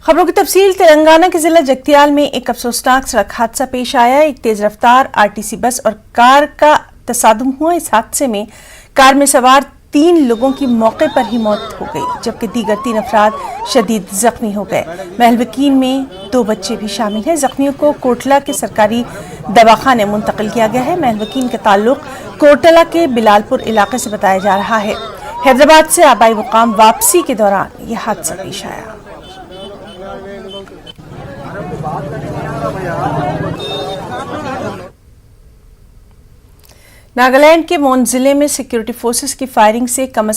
खबरों की तफसील। तेलंगाना के जिला जगतियाल में एक अफसोसनाक सड़क हादसा पेश आया। एक तेज रफ्तार आरटीसी बस और कार का तसादुम हुआ। इस हादसे में कार में सवार 3 लोगों की मौके पर ही मौत हो गई, जबकि दीगर 3 अफराद शदीद जख्मी हो गए। महलवकीन में 2 बच्चे भी शामिल हैं। जख्मियों को कोटला के सरकारी दवाखाने मुंतकिल किया गया है। महलवकीन का ताल्लुक कोटला के बिलालपुर इलाके से बताया जा रहा है। हैदराबाद से आबाई मुकाम वापसी के दौरान यह हादसा पेश आया। नागालैंड के मोन जिले में सिक्योरिटी फोर्सेस की फायरिंग से कम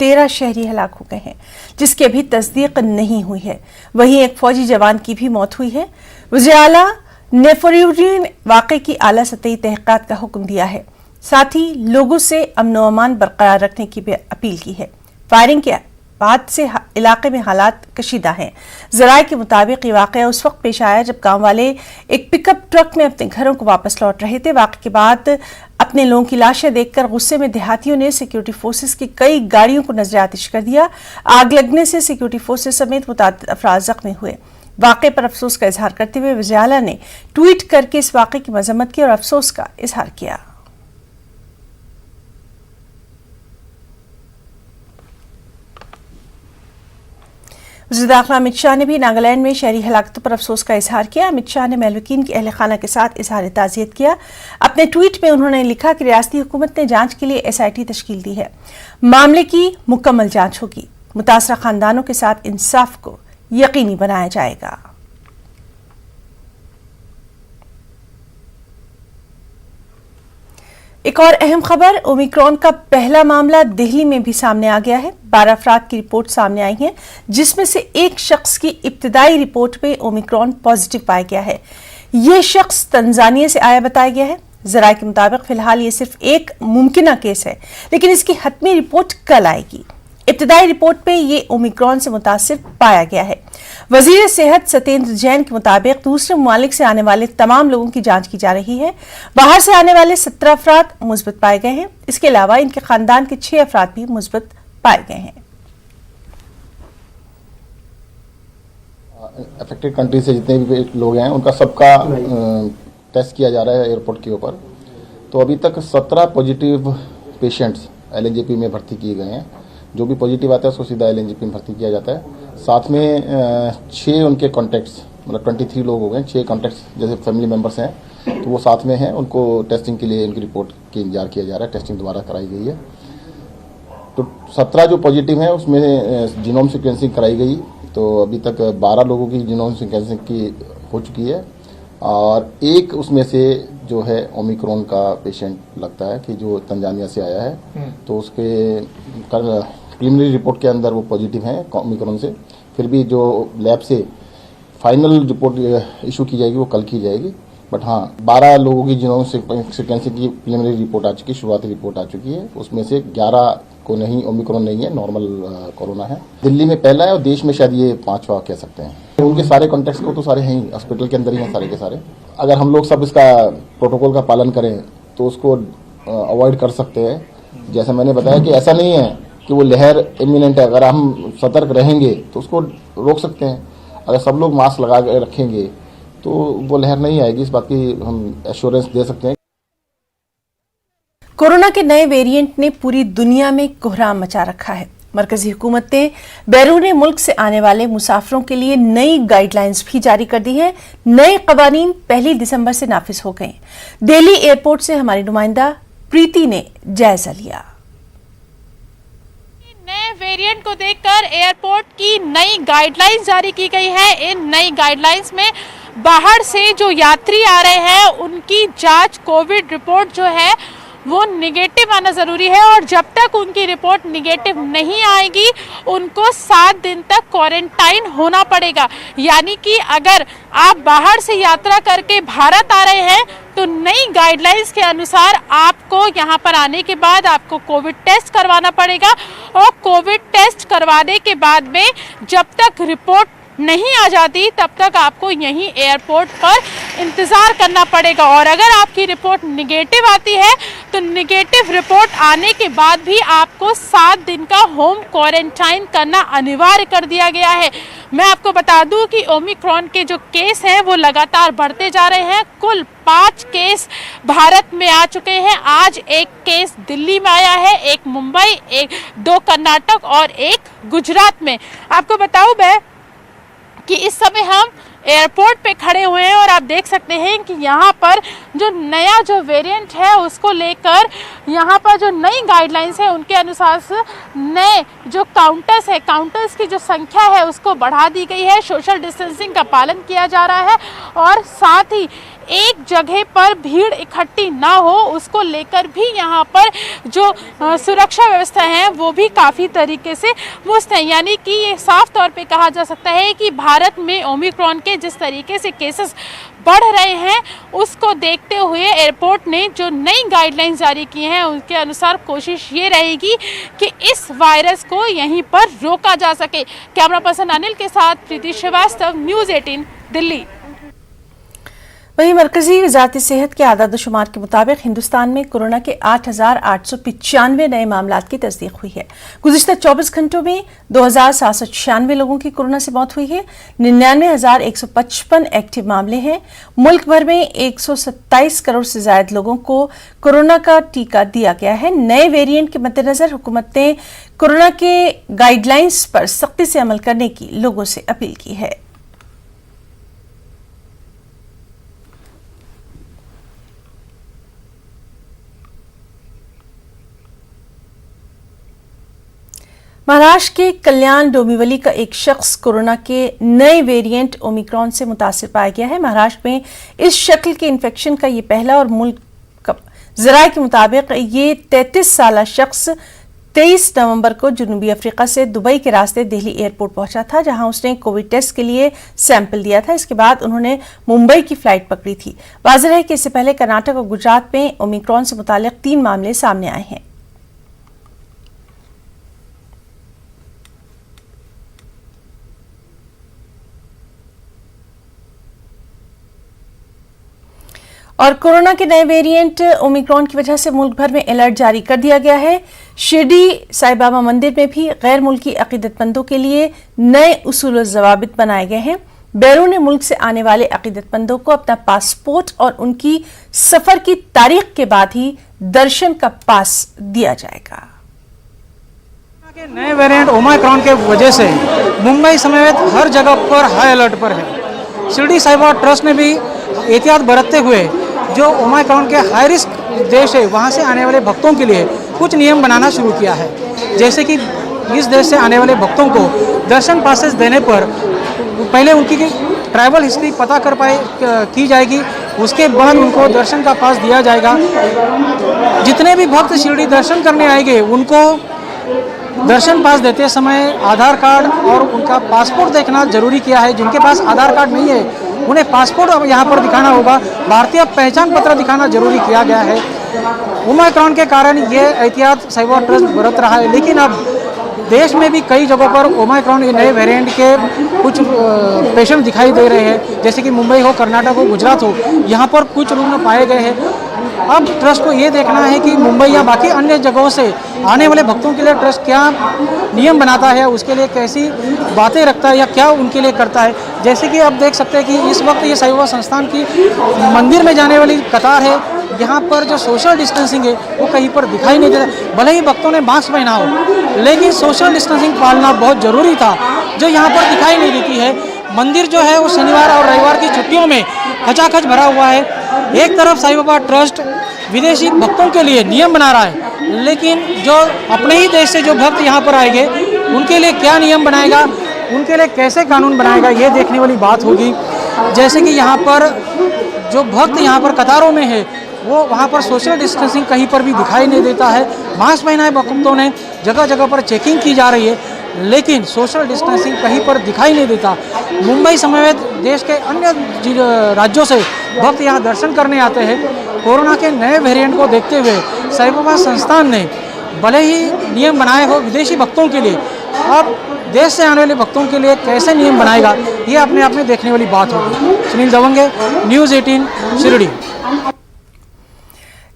13 शहरी हलाक हो गए हैं, जिसकी अभी तस्दीक नहीं हुई है। वहीं एक फौजी जवान की भी मौत हुई है। वज़ीर आला ने फौरी वाक़े की आला सतही तहक़ीक़ात का हुक्म दिया है। साथ ही लोगों से अमन व अमान बरकरार रखने की भी अपील की है। फायरिंग के बाद से इलाके में हालात कशीदा हैं। ज़राए के मुताबिक ये वाक़या उस वक्त पेश आया जब गांव वाले एक पिकअप ट्रक में अपने घरों को वापस लौट रहे थे। वाक़े के बाद अपने लोगों की लाशें देखकर गुस्से में देहातियों ने सिक्योरिटी फोर्सेस की कई गाड़ियों को नजर आतिश कर दिया। आग लगने से सिक्योरिटी फोर्सेस समेत मुतादिद अफराद जख्मी हुए। वाक़े पर अफसोस का इजहार करते हुए वज़ीर आला ने ट्वीट करके इस वाक़े की मजम्मत की और अफसोस का इजहार किया। वज़ीर दाखिला अमित शाह ने भी नागालैंड में शहरी हलाकतों पर अफसोस का इजहार किया। अमित शाह ने महलवकीन के अहल खाना के साथ इजहार ताज़ियत किया। अपने ट्वीट में उन्होंने लिखा कि रियासती हुकूमत ने जांच के लिए SIT तश्कील दी है। मामले की मुकम्मल जांच होगी। मुतासरा खानदानों के साथ इंसाफ को यकीनी बनाया जाएगा। एक और अहम खबर, ओमिक्रॉन का पहला मामला दिल्ली में भी सामने आ गया है। 12 अफराद की रिपोर्ट सामने आई है, जिसमें से एक शख्स की इब्तिदाई रिपोर्ट में ओमिक्रॉन पॉजिटिव पाया गया है। यह शख्स तंजानिया से आया बताया गया है। ज़राए के मुताबिक फिलहाल ये सिर्फ एक मुमकिना केस है, लेकिन इसकी हतमी रिपोर्ट कल आएगी। इब्तिदाई रिपोर्ट में ये ओमिक्रॉन से मुतासिर पाया गया है। वजीर सेहत सत्येंद्र जैन के मुताबिक दूसरे ममालिक से आने वाले तमाम लोगों की जांच की जा रही है। बाहर से आने वाले 17 अफराद मुस्बत पाए गए हैं। इसके अलावा इनके खानदान के 6 अफराद भी मुस्बत पाए गए हैं। अफेक्टेड कंट्री से जितने भी लोग हैं उनका सबका टेस्ट किया जा रहा है एयरपोर्ट के ऊपर। तो अभी तक 17 पॉजिटिव पेशेंट्स LNJP में भर्ती किए गए हैं। जो भी पॉजिटिव आता है उसको सीधा LNJP में भर्ती किया जाता है। साथ में 6 उनके कॉन्टैक्ट्स, मतलब 23 लोग हो गए, 6 कॉन्टैक्ट्स जैसे फैमिली मेम्बर्स हैं, तो वो साथ में हैं। उनको टेस्टिंग के लिए उनकी रिपोर्ट की इंतजार किया जा रहा है। टेस्टिंग दोबारा कराई गई है। तो 17 जो पॉजिटिव हैं उसमें जीनोम सीक्वेंसिंग कराई गई। तो अभी तक 12 लोगों की जीनोम सीक्वेंसिंग की हो चुकी है और एक उसमें से जो है ओमिक्रॉन का पेशेंट लगता है कि जो तंजानिया से आया है। तो उसके प्रीलिमिनरी रिपोर्ट के अंदर वो पॉजिटिव हैं ओमिक्रॉन से। फिर भी जो लैब से फाइनल रिपोर्ट इशू की जाएगी वो कल की जाएगी। बट हाँ, 12 लोगों की जीनोम सीक्वेंसिंग की प्रीलिमिनरी रिपोर्ट आ चुकी है, शुरुआती रिपोर्ट आ चुकी है। उसमें से 11 को नहीं, ओमिक्रॉन नहीं है, नॉर्मल कोरोना है। दिल्ली में पहला है और देश में शायद ये 5वां कह सकते हैं। उनके सारे कॉन्टैक्ट्स को तो सारे हैं ही, हॉस्पिटल के अंदर ही हैं सारे के सारे। अगर हम लोग सब इसका प्रोटोकॉल का पालन करें तो उसको अवॉइड कर सकते हैं। जैसे मैंने बताया कि ऐसा नहीं है कि वो लहर इमिनेंट है। अगर हम सतर्क रहेंगे तो उसको रोक सकते हैं। अगर सब लोग मास्क लगा के रखेंगे तो वो लहर नहीं आएगी, इस बात की हम एश्योरेंस दे सकते हैं। कोरोना के नए वेरिएंट ने पूरी दुनिया में कोहराम मचा रखा है। मरकजी हुकूमत ने बैरून मुल्क से आने वाले मुसाफिरों के लिए नई गाइडलाइंस भी जारी कर दी है। नए कवानीन 1 दिसंबर से नाफिज हो गए। दिल्ली एयरपोर्ट से हमारी नुमाइंदा प्रीति ने जायजा लिया। नए वेरिएंट को देखकर एयरपोर्ट की नई गाइडलाइंस जारी की गई है। इन नई गाइडलाइंस में बाहर से जो यात्री आ रहे हैं उनकी जांच, कोविड रिपोर्ट जो है वो निगेटिव आना ज़रूरी है और जब तक उनकी रिपोर्ट निगेटिव नहीं आएगी उनको 7 दिन तक क्वारंटाइन होना पड़ेगा। यानी कि अगर आप बाहर से यात्रा करके भारत आ रहे हैं तो नई गाइडलाइंस के अनुसार आपको यहाँ पर आने के बाद आपको कोविड टेस्ट करवाना पड़ेगा और कोविड टेस्ट करवाने के बाद में जब तक रिपोर्ट नहीं आ जाती तब तक आपको यहीं एयरपोर्ट पर इंतज़ार करना पड़ेगा। और अगर आपकी रिपोर्ट निगेटिव आती है तो निगेटिव रिपोर्ट आने के बाद भी आपको 7 दिन का होम क्वारंटाइन करना अनिवार्य कर दिया गया है। मैं आपको बता दूं कि ओमिक्रॉन के जो केस हैं वो लगातार बढ़ते जा रहे हैं। कुल 5 केस भारत में आ चुके हैं। आज एक केस दिल्ली में आया है, एक मुंबई, 2 कर्नाटक और 1 गुजरात में। आपको बताऊं मैं कि इस समय हम एयरपोर्ट पे खड़े हुए हैं और आप देख सकते हैं कि यहाँ पर जो नया जो वेरिएंट है उसको लेकर यहाँ पर जो नई गाइडलाइंस है उनके अनुसार से नए जो काउंटर्स की जो संख्या है उसको बढ़ा दी गई है। सोशल डिस्टेंसिंग का पालन किया जा रहा है और साथ ही एक जगह पर भीड़ इकट्ठी ना हो उसको लेकर भी यहाँ पर जो सुरक्षा व्यवस्था है वो भी काफ़ी तरीके से मुस्त है। यानी कि ये साफ तौर पे कहा जा सकता है कि भारत में ओमिक्रॉन के जिस तरीके से केसेस बढ़ रहे हैं उसको देखते हुए एयरपोर्ट ने जो नई गाइडलाइंस जारी की हैं उनके अनुसार कोशिश ये रहेगी कि इस वायरस को यहीं पर रोका जा सके। कैमरा पर्सन अनिल के साथ प्रीति श्रीवास्तव, न्यूज़ 18 दिल्ली। वहीं मरकजी वजारत सेहत के आदाद-ओ-शुमार के मुताबिक हिंदुस्तान में कोरोना के 8,895 नए मामलात की तस्दीक हुई है। गुज़िश्ता 24 घंटों में 2,796 लोगों की कोरोना से मौत हुई है। 99,155 एक्टिव मामले हैं। मुल्क भर में 127 करोड़ से ज्यादा लोगों को कोरोना का टीका दिया गया है। नए वेरिएंट के मद्देनजर हुकूमत ने कोरोना के गाइडलाइंस पर सख्ती से अमल करने की लोगों से अपील की है। महाराष्ट्र के कल्याण डोंबिवली का एक शख्स कोरोना के नए वेरिएंट ओमिक्रॉन से मुतासिर पाया गया है। महाराष्ट्र में इस शक्ल के इन्फेक्शन का ये पहला और मुल्क का ज़राए के मुताबिक ये 33 साला शख्स 23 नवंबर को जनूबी अफ्रीका से दुबई के रास्ते दिल्ली एयरपोर्ट पहुंचा था, जहां उसने कोविड टेस्ट के लिए सैंपल दिया था। इसके बाद उन्होंने मुंबई की फ्लाइट पकड़ी थी। वाज़ेह है कि इससे पहले कर्नाटक और गुजरात में ओमिक्रॉन से मुतालिक 3 मामले सामने आए हैं। और कोरोना के नए वेरिएंट ओमिक्रॉन की वजह से मुल्क भर में अलर्ट जारी कर दिया गया है। शिरडी साईं बाबा मंदिर में भी गैर मुल्की अकीदतमंदों के लिए नए उसूल और ज़वाबित बनाए गए हैं। बैरून मुल्क से आने वाले अकीदतमंदों को अपना पासपोर्ट और उनकी सफर की तारीख के बाद ही दर्शन का पास दिया जाएगा। के नए वेरिएंट ओमिक्रॉन के वजह से मुंबई समेत हर जगह पर हाई अलर्ट पर है। शिरडी साईं बाबा ट्रस्ट ने भी एहतियात बरतते हुए जो ओमिक्रॉन के हाई रिस्क देश है वहाँ से आने वाले भक्तों के लिए कुछ नियम बनाना शुरू किया है। जैसे कि इस देश से आने वाले भक्तों को दर्शन पासेस देने पर पहले उनकी ट्रैवल हिस्ट्री पता की जाएगी, उसके बाद उनको दर्शन का पास दिया जाएगा। जितने भी भक्त शिरडी दर्शन करने आएंगे उनको दर्शन पास देते समय आधार कार्ड और उनका पासपोर्ट देखना जरूरी किया है। जिनके पास आधार कार्ड नहीं है उन्हें पासपोर्ट अब यहाँ पर दिखाना होगा। भारतीय पहचान पत्र दिखाना जरूरी किया गया है। ओमिक्रॉन के कारण ये एहतियात साईं बाबा ट्रस्ट बरत रहा है, लेकिन अब देश में भी कई जगहों पर ओमिक्रॉन के नए वेरिएंट के कुछ पेशेंट दिखाई दे रहे हैं। जैसे कि मुंबई हो, कर्नाटक हो, गुजरात हो, यहाँ पर कुछ रुग्ण पाए गए हैं। अब ट्रस्ट को ये देखना है कि मुंबई या बाकी अन्य जगहों से आने वाले भक्तों के लिए ट्रस्ट क्या नियम बनाता है, उसके लिए कैसी बातें रखता है या क्या उनके लिए करता है। जैसे कि आप देख सकते हैं कि इस वक्त ये साईं बाबा संस्थान की मंदिर में जाने वाली कतार है। यहाँ पर जो सोशल डिस्टेंसिंग है वो कहीं पर दिखाई नहीं देता। भले ही भक्तों ने मास्क पहना हो, लेकिन सोशल डिस्टेंसिंग पालना बहुत ज़रूरी था, जो यहाँ पर दिखाई नहीं देती है। मंदिर जो है वो शनिवार और रविवार की छुट्टियों में खचाखच भरा हुआ है। एक तरफ साईं बाबा ट्रस्ट विदेशी भक्तों के लिए नियम बना रहा है, लेकिन जो अपने ही देश से जो भक्त यहाँ पर आएंगे उनके लिए क्या नियम बनाएगा, उनके लिए कैसे कानून बनाएगा, ये देखने वाली बात होगी। जैसे कि यहाँ पर जो भक्त यहाँ पर कतारों में है वो वहाँ पर सोशल डिस्टेंसिंग कहीं पर भी दिखाई नहीं देता है। मास्क पहना है भक्तों ने, जगह जगह पर चेकिंग की जा रही है, लेकिन सोशल डिस्टेंसिंग कहीं पर दिखाई नहीं देता। मुंबई समेत देश के अन्य राज्यों से भक्त यहाँ दर्शन करने आते हैं। कोरोना के नए वेरिएंट को देखते हुए साईं बाबा संस्थान ने भले ही नियम बनाए हो विदेशी भक्तों के लिए, अब देश से आने वाले भक्तों के लिए कैसे नियम बनाएगा, ये अपने आप में देखने वाली बात होगी। सुनील दवंगे, न्यूज़ 18, शिरडी।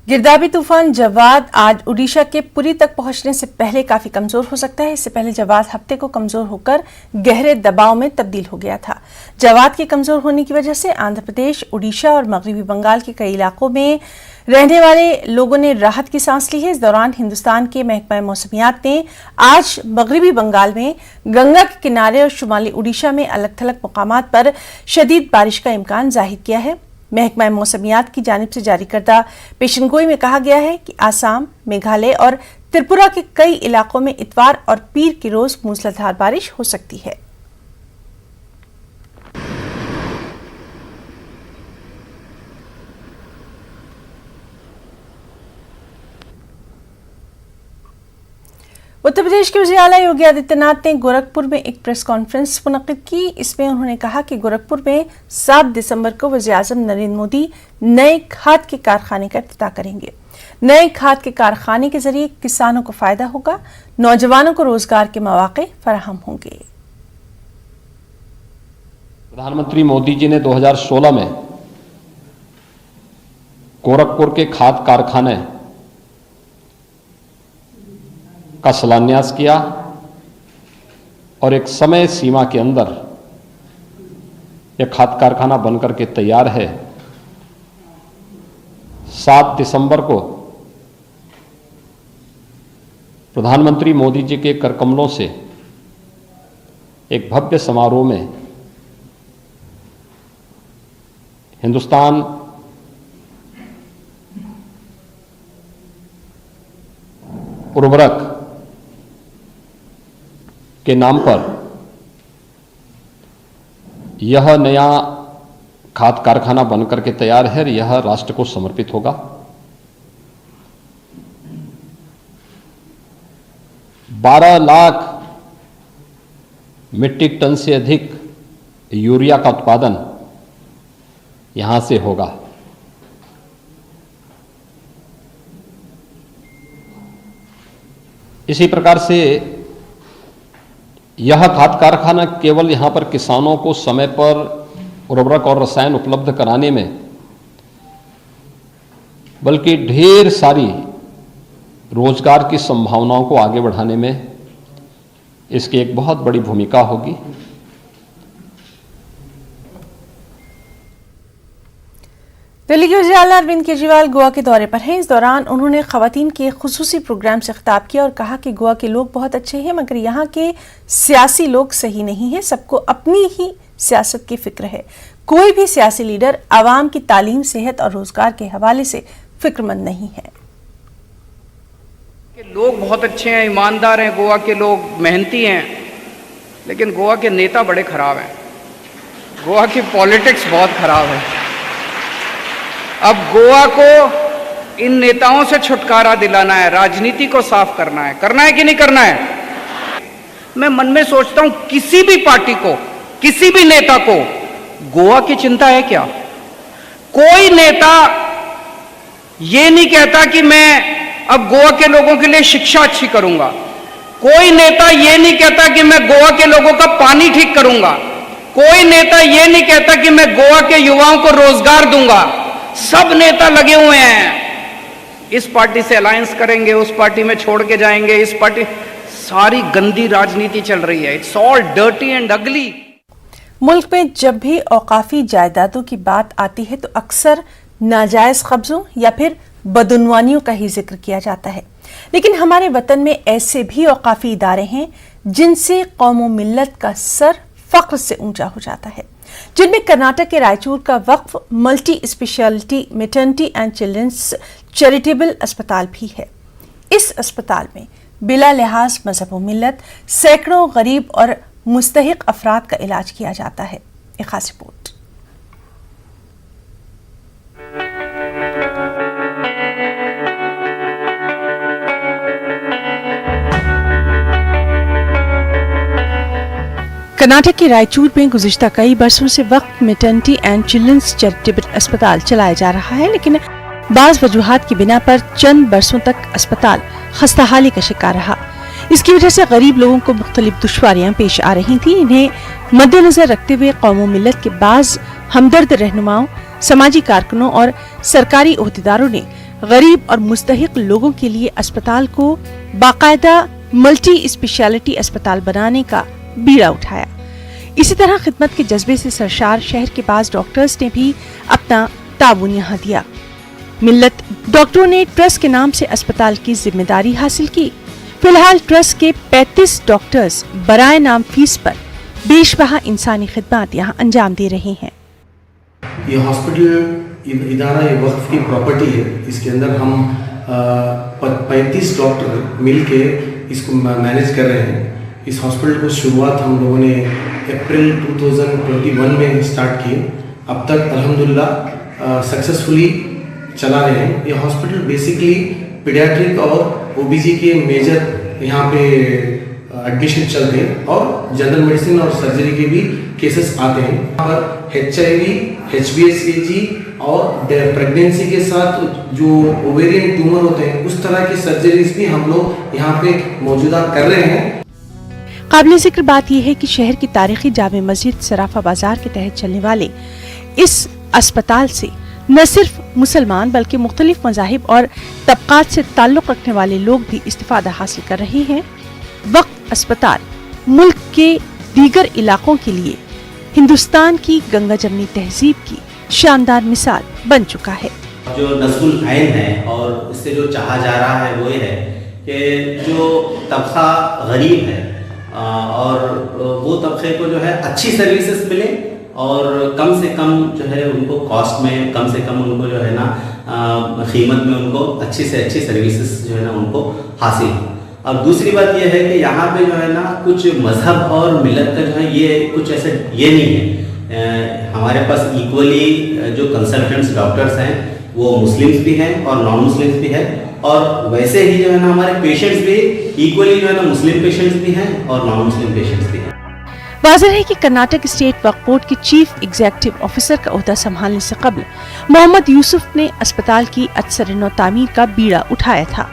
गिरदावरी तूफान जवाद आज उड़ीसा के पुरी तक पहुंचने से पहले काफी कमजोर हो सकता है। इससे पहले जवाद हफ्ते को कमजोर होकर गहरे दबाव में तब्दील हो गया था। जवाद के कमजोर होने की वजह से आंध्र प्रदेश, उड़ीसा और मगरबी बंगाल के कई इलाकों में रहने वाले लोगों ने राहत की सांस ली है। इस दौरान हिंदुस्तान के महकमा मौसमियात ने आज मगरबी बंगाल में, गंगा के किनारे और शुमाली उड़ीसा में अलग थलग मकामात पर शदीद बारिश का इम्कान जाहिर किया है। महकमा मौसमियात की जानिब से जारी करदा पेशनगोई में कहा गया है कि आसाम, मेघालय और त्रिपुरा के कई इलाकों में इतवार और पीर के रोज मूसलाधार बारिश हो सकती है। उत्तर प्रदेश के वज़ीर आला योगी आदित्यनाथ ने गोरखपुर में एक प्रेस कॉन्फ्रेंस मुनक्किद की। इसमें उन्होंने कहा कि गोरखपुर में 7 दिसंबर को वज़ीर आज़म नरेंद्र मोदी नए खाद के कारखाने का इफ्तिताह करेंगे। नए खाद के कारखाने के जरिए किसानों को फायदा होगा, नौजवानों को रोजगार के मौके फराहम होंगे। प्रधानमंत्री मोदी जी ने 2016 में गोरखपुर के खाद कारखाने का शिलान्यास किया और एक समय सीमा के अंदर यह खाद कारखाना बनकर के तैयार है। 7 दिसंबर को प्रधानमंत्री मोदी जी के करकमलों से एक भव्य समारोह में हिंदुस्तान उर्वरक के नाम पर यह नया खाद कारखाना बनकर के तैयार है। यह राष्ट्र को समर्पित होगा। 12 लाख मीट्रिक टन से अधिक यूरिया का उत्पादन यहां से होगा। इसी प्रकार से यह खाद कारखाना केवल यहां पर किसानों को समय पर उर्वरक और रसायन उपलब्ध कराने में, बल्कि ढेर सारी रोजगार की संभावनाओं को आगे बढ़ाने में इसकी एक बहुत बड़ी भूमिका होगी। दिल्ली के वज़ीर आला अरविंद केजरीवाल गोवा के दौरे पर हैं। इस दौरान उन्होंने खवातीन के खुसूसी प्रोग्राम से खिताब किया और कहा कि गोवा के लोग बहुत अच्छे हैं, मगर यहाँ के सियासी लोग सही नहीं है। सबको अपनी ही सियासत की फिक्र है। कोई भी सियासी लीडर आवाम की तालीम, सेहत और रोजगार के हवाले से फिक्रमंद नहीं है। लोग बहुत अच्छे हैं, ईमानदार हैं, गोवा के लोग मेहनती हैं, लेकिन गोवा के नेता बड़े खराब हैं। गोवा की पॉलिटिक्स बहुत खराब है। अब गोवा को इन नेताओं से छुटकारा दिलाना है, राजनीति को साफ करना है कि नहीं करना है। मैं मन में सोचता हूं किसी भी पार्टी को, किसी भी नेता को गोवा की चिंता है क्या? कोई नेता ये नहीं कहता कि मैं अब गोवा के लोगों के लिए शिक्षा अच्छी करूंगा। कोई नेता ये नहीं कहता कि मैं गोवा के लोगों का पानी ठीक करूंगा। कोई नेता ये नहीं कहता कि मैं गोवा के युवाओं को रोजगार दूंगा। सब नेता लगे हुए हैं, इस पार्टी से अलायंस करेंगे, उस पार्टी में छोड़ के जाएंगे, इस पार्टी, सारी गंदी राजनीति चल रही है। इट्स ऑल डर्टी एंड अगली। मुल्क में जब भी औकाफी जायदादों की बात आती है तो अक्सर नाजायज कब्जों या फिर बदउनवानियों का ही जिक्र किया जाता है, लेकिन हमारे वतन में ऐसे भी औकाफी इदारे हैं जिनसे कौम मिल्लत का सर फख्र से ऊंचा हो जाता है, जिनमें कर्नाटक के रायचूर का वक्फ multi speciality maternity and children's charitable अस्पताल भी है। इस अस्पताल में बिला लिहाज मजहब व मिल्लत सैकड़ों गरीब और मुस्तहिक अफराद का इलाज किया जाता है। एक खास रिपोर्ट। कर्नाटक के रायचूर में गुज़िश्ता कई बरसों से वक्फ मैटरनिटी एंड चिल्ड्रंस चैरिटेबल अस्पताल चलाया जा रहा है, लेकिन बाज़ वजूहात की बिना पर चंद बरसों तक अस्पताल खस्ताहाली का शिकार रहा। इसकी वजह से गरीब लोगों को मुख्तलिफ दुश्वारियां पेश आ रही थी। इन्हें मद्देनजर रखते हुए कौमो मिल्लत के बाज़ हमदर्द रहनुमाओं, समाजी कारकुनों और सरकारी ओहदेदारों ने गरीब और मुस्तहिक लोगों के लिए अस्पताल को बाकायदा मल्टी स्पेशलिटी अस्पताल बनाने का बीड़ा उठाया। इसी तरह खिदमत के जज्बे से सरशार शहर के पास डॉक्टर्स ने भी अपना ताउन यहाँ दिया। मिल्लत डॉक्टरों ने ट्रस्ट के नाम से अस्पताल की जिम्मेदारी हासिल की। फिलहाल ट्रस्ट के 35 डॉक्टर्स बराए नाम फीस पर बेशबहा इंसानी खिदमत यहाँ अंजाम दे रहे हैं। ये हॉस्पिटल इदारा ये वक्फ की प्रॉपर्टी है। इसके अंदर हम 35 डॉक्टर मिलके इसको मैनेज कर रहे हैं। इस हॉस्पिटल को शुरुआत हम लोगों ने अप्रैल 2021 में स्टार्ट की। अब तक अल्हम्दुलिल्लाह सक्सेसफुली चला रहे हैं। ये हॉस्पिटल बेसिकली पीडियाट्रिक और ओबीजी के मेजर यहाँ पे एडमिशन चलते हैं और जनरल मेडिसिन और सर्जरी के भी केसेस आते हैं। यहाँ पर HIV, HbSAg और प्रेगनेंसी के साथ जो ओवेरियन ट्यूमर होते हैं उस तरह की सर्जरीज भी हम लोग यहाँ पे मौजूदा कर रहे हैं। काबिल जिक्र बात यह है कि शहर की तारीखी जामे मस्जिद सराफा बाजार के तहत चलने वाले इस अस्पताल से न सिर्फ मुसलमान बल्कि मुख्तलिफ मज़ाहिब और तबकात से ताल्लुक़ रखने वाले लोग भी इस्तिफ़ादा हासिल कर रहे हैं। वक्त अस्पताल मुल्क के दीगर इलाकों के लिए हिंदुस्तान की गंगा जमनी तहजीब की शानदार मिसाल बन चुका है। जो नस्ल आइन है और इससे जो चाहा जा रहा है वो ये है कि जो तबका गरीब है और वो तबके को जो है अच्छी सर्विसेज मिले और कम से कम जो है उनको कॉस्ट में, कम से कम उनको जो है ना कीमत में उनको अच्छी से अच्छी सर्विसेज जो है ना उनको हासिल हो। अब दूसरी बात यह है कि यहाँ पे जो है ना कुछ मजहब और मिलत का जो है ये कुछ ऐसे ये नहीं है। हमारे पास इक्वली जो कंसल्टेंट्स डॉक्टर्स हैं वो मुस्लिम्स भी हैं और नॉन मुस्लिम्स भी हैं और वैसे ही जो है ना हमारे पेशेंट्स भी इक्वली जो है ना मुस्लिम पेशेंट्स भी हैं और नॉन मुस्लिम पेशेंट्स भी हैं। वाज़ेह है कि कर्नाटक स्टेट वक्फ बोर्ड के चीफ एग्जीक्यूटिव ऑफिसर का ओहदा संभालने से कबल मोहम्मद यूसुफ ने अस्पताल की अक्सर नौ तामीर का बीड़ा उठाया था।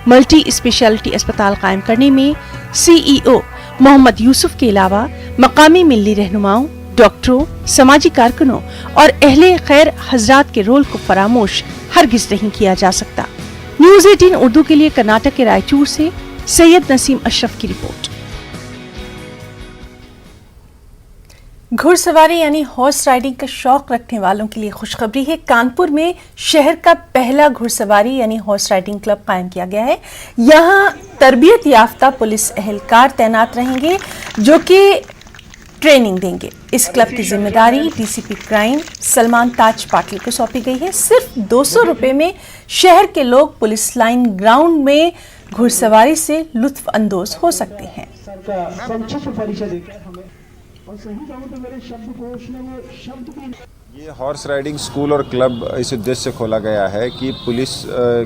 मल्टी स्पेशलिटी अस्पताल कायम करने में CEO मोहम्मद यूसुफ के अलावा मकामी मिल्ली रहनुमाओं, डॉक्टरों, समाजी कारकुनों और अहले खैर हजरात के रोल को फरामोश हरगिज नहीं किया जा सकता। न्यूज़ 18 उर्दू के लिए कर्नाटक के रायचूर से सैयद नसीम अशरफ की रिपोर्ट। घुड़सवारी यानी हॉर्स राइडिंग का शौक रखने वालों के लिए खुशखबरी है। कानपुर में शहर का पहला घुड़सवारी यानी हॉर्स राइडिंग क्लब कायम किया गया है। यहाँ तरबियत याफ्ता पुलिस एहलकार तैनात रहेंगे जो कि ट्रेनिंग देंगे। इस क्लब की जिम्मेदारी DCP क्राइम सलमान ताज पाटिल को सौंपी गई है। सिर्फ 200 रुपए में शहर के लोग पुलिस लाइन ग्राउंड में घुड़सवारी से लुत्फ अंदोज हो सकते हैं। ये हॉर्स राइडिंग स्कूल और क्लब इस उद्देश्य से खोला गया है कि पुलिस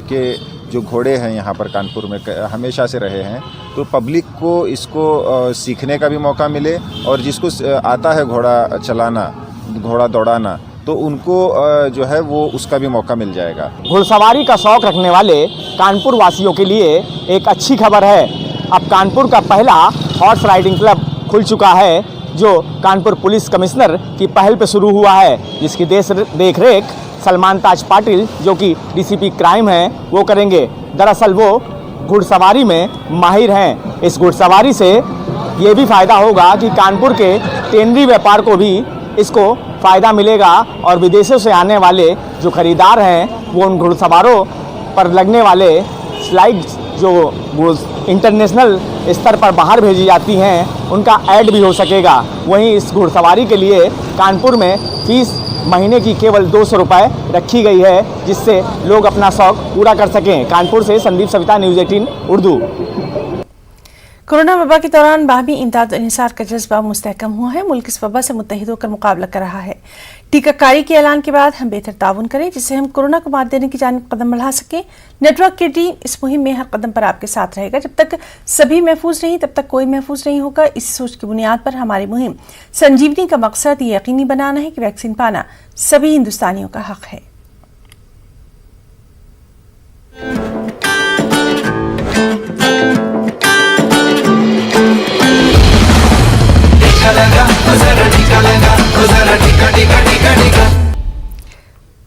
के जो घोड़े हैं यहाँ पर कानपुर में हमेशा से रहे हैं, तो पब्लिक को इसको सीखने का भी मौका मिले और जिसको आता है घोड़ा चलाना, घोड़ा दौड़ाना, तो उनको जो है वो उसका भी मौका मिल जाएगा। घुड़सवारी का शौक रखने वाले कानपुर वासियों के लिए एक अच्छी खबर है। अब कानपुर का पहला हॉर्स राइडिंग क्लब खुल चुका है जो कानपुर पुलिस कमिश्नर की पहल पर शुरू हुआ है, जिसकी देखरेख सलमान ताज पाटिल जो कि DCP क्राइम हैं वो करेंगे। दरअसल वो घुड़सवारी में माहिर हैं। इस घुड़सवारी से ये भी फ़ायदा होगा कि कानपुर के टेनरी व्यापार को भी इसको फ़ायदा मिलेगा और विदेशों से आने वाले जो खरीदार हैं वो उन घुड़सवारों पर लगने वाले स्लाइड्स जो इंटरनेशनल स्तर पर बाहर भेजी जाती हैं उनका ऐड भी हो सकेगा। वहीं इस घुड़सवारी के लिए कानपुर में फीस महीने की केवल 200 रुपये रखी गई है, जिससे लोग अपना शौक पूरा कर सकें। कानपुर से संदीप सविता, न्यूज़ 18 उर्दू। कोरोना वबा के दौरान बाहमी इमदाद और इंसार का जज्बा मुस्तहकम हुआ है। मुल्क इस वबा से मुत्तहिद होकर मुकाबला कर रहा है। टीकाकारी के ऐलान के बाद हम बेहतर ताउन करें जिससे हम कोरोना को मात देने की जानिब कदम बढ़ा सकें। नेटवर्क की टीम इस मुहिम में हर कदम पर आपके साथ रहेगा। जब तक सभी महफूज नहीं तब तक कोई महफूज नहीं होगा। इस सोच की बुनियाद पर हमारी मुहिम संजीवनी का मकसद ये यकीनी बनाना है कि वैक्सीन पाना सभी हिंदुस्तानियों का हक है।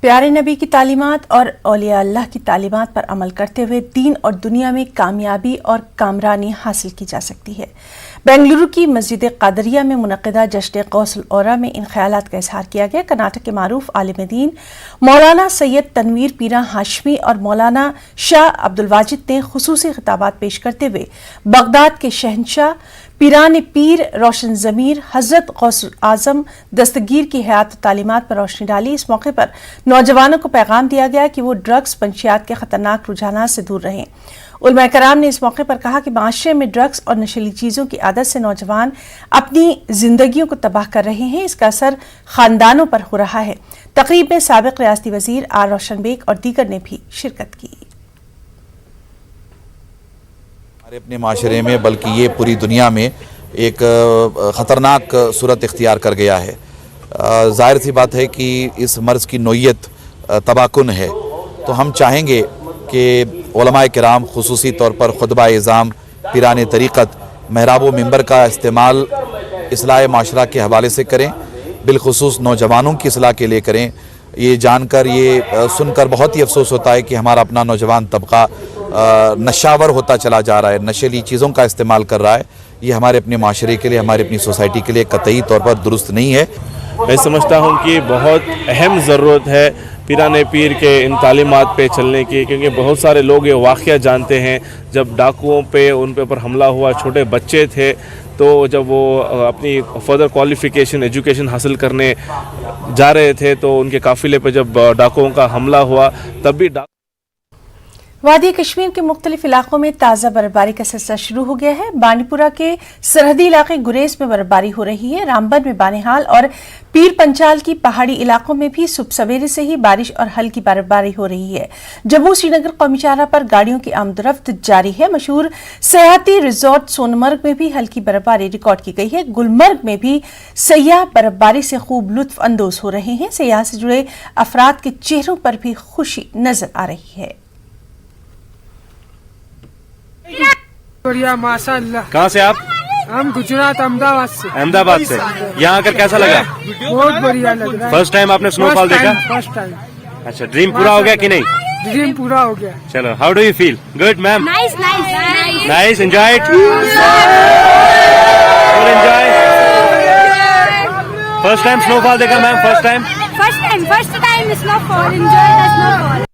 प्यारे नबी की तालीमात और औलिया अल्लाह की तालीमात पर अमल करते हुए दीन और दुनिया में कामयाबी और कामरानी हासिल की जा सकती है। बेंगलुरु की मस्जिद कादरिया में मुनक़िदा जश्न गौसुल औरा में इन ख्यालात का इजहार किया गया। कर्नाटक के मारूफ आलिम दीन मौलाना सैयद तनवीर पीरा हाशमी और मौलाना शाह अब्दुल वाजिद ने खुसूसी खिताबात पेश करते हुए बगदाद के शहनशाह पीरान पीर रोशन ज़मीर हज़रत गौस आज़म दस्तगीर की हयात तालीमात पर रोशनी डाली। इस मौके पर नौजवानों को पैगाम दिया गया कि वो ड्रग्स मंशियात के खतरनाक रुझानात से दूर रहें। उलमा कराम ने इस मौके पर कहा कि माशरे में ड्रग्स और नशीली चीज़ों की आदत से नौजवान अपनी जिंदगियों को तबाह कर रहे हैं। इसका असर खानदानों पर हो रहा है। तकरीब में साबिक रियासती वजीर आर रोशन बेग और दीगर ने भी शिरकत की। हमारे अपने माशरे में बल्कि ये पूरी दुनिया में एक ख़तरनाक सूरत इख्तियार कर गया है। ज़ाहिर सी बात है कि इस मर्ज़ की नोयत तबाकुन है, तो हम चाहेंगे कि उलमाए किराम खुसूसी तौर पर खुतबा इज़ाम पीरान तरीक़त महराब व मिंबर का इस्तेमाल इस्लाह माशरा के हवाले से करें, बिलखुसूस नौजवानों की इस्लाह के लिए करें। ये जानकर ये सुनकर बहुत ही अफसोस होता है कि हमारा अपना नौजवान तबका नशावर होता चला जा रहा है, नशीली चीज़ों का इस्तेमाल कर रहा है। ये हमारे अपने माशरे के लिए, हमारी अपनी सोसाइटी के लिए कतई तौर पर दुरुस्त नहीं है। मैं समझता हूँ कि बहुत अहम ज़रूरत है पीराने पीर के इन तालीमात पे चलने की, क्योंकि बहुत सारे लोग ये वाक़या जानते हैं जब डाकुओं पे उन पे ऊपर हमला हुआ, छोटे बच्चे थे, तो जब वो अपनी फर्दर क्वालिफ़िकेशन एजुकेशन हासिल करने जा रहे थे तो उनके काफ़िले पे जब डाकुओं का हमला हुआ तब भी वादी कश्मीर के मुख्तलिफ इलाकों में ताज़ा बर्फबारी का सिलसिला शुरू हो गया है। बांडीपुरा के सरहदी इलाके गुरेज में बर्फबारी हो रही है। रामबन में बानेहाल और पीर पंचाल की पहाड़ी इलाकों में भी सुबह सवेरे से ही बारिश और हल्की बर्फबारी हो रही है। जम्मू श्रीनगर कौमी चारा पर गाड़ियों की आमदरफ्त जारी है। मशहूर सयाहती रिजॉर्ट सोनमर्ग में भी हल्की बर्फबारी रिकॉर्ड की गई है। गुलमर्ग में भी सयाह बर्फबारी से खूब लुत्फ अंदोज हो रहे हैं। सयाह से जुड़े अफराद के चेहरों पर भी खुशी नजर आ रही है। बढ़िया माशाअल्लाह। कहाँ से आप? हम गुजरात अहमदाबाद से। अहमदाबाद से। यहाँ आकर कैसा लगा? बहुत बढ़िया लग रहा है। फर्स्ट टाइम आपने स्नोफॉल देखा? First time. अच्छा, ड्रीम पूरा हो गया कि नहीं? ड्रीम पूरा हो गया। चलो, how do you feel? Good ma'am? Nice, enjoy it? Enjoy. First time snowfall देखा ma'am? First time snowfall, enjoy the snowfall.